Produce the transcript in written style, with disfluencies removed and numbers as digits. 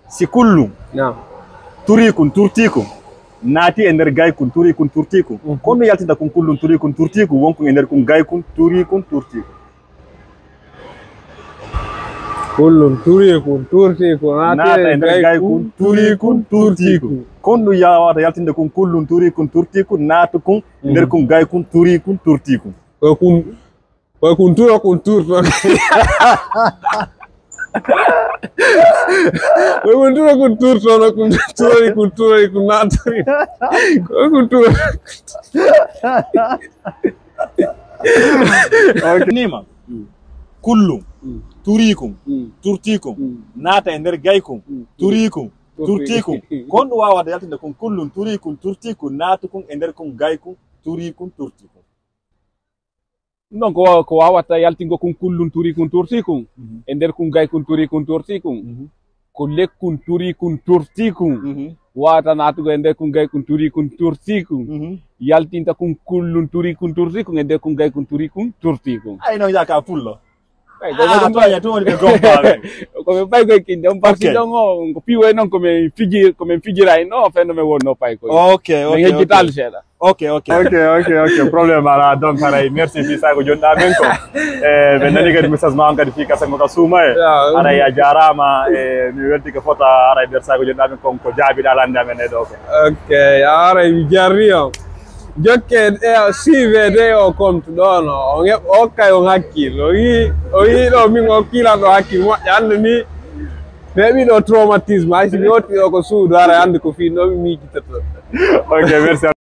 si kullu turi kun turtiku nati ender gay kun turi kun turtiku kono yaltinda kun kullu turi kun turtiku wonko ender kun gay kun turi kun turtiku kullu turi kun turtiku nati ender gay kun turi kun turtiku kono yawata yaltinda kun kullu turi kun turtiku natu kun ender kun gay kun turi kun turtiku kun turo kun turto Kuntura kunturto na kuntura kunaturi. Kuntura. Nima. Kullu. Turikum. Turtikum. Nata ender gaykum. Turikum. Turtikum. Kon wawada yaltinde kun kullun turikum turtikum natukum ender kun gaykum turikum turtikum. Non ko wawata yaltingo kun kullun turi kun turtikum ender kun gay kun turi kun turtikum ko lekkun turi kun turtikum wata natugo ender kun gay kun turi kun turtikum yaltinta kun kullun turi kun turtikum ender kun gay kun turi kun turtikum ay no yaka pullo ay go ya to be gompa ko be pay ko kinde on parti dongo ko piwe non ko me figira no fendo me wonno pay ko okay digital seda Okay. Problem ala donc haray merci fi sago jonda men ko be nani gadi message ma ngadi fi kasa mo kasuma ara ya jarama mi welti ko fota ara ber sago jonda men ko jaabi dalanda men do ko okay ara mi jarriyo jokke CVD o compte dono o kay o hakkilo yi do mi ngokila do hakki mo yande ni bebi do traumatisme ay si mi woti ko suudu ara ande ko fi no mi kitata okay merci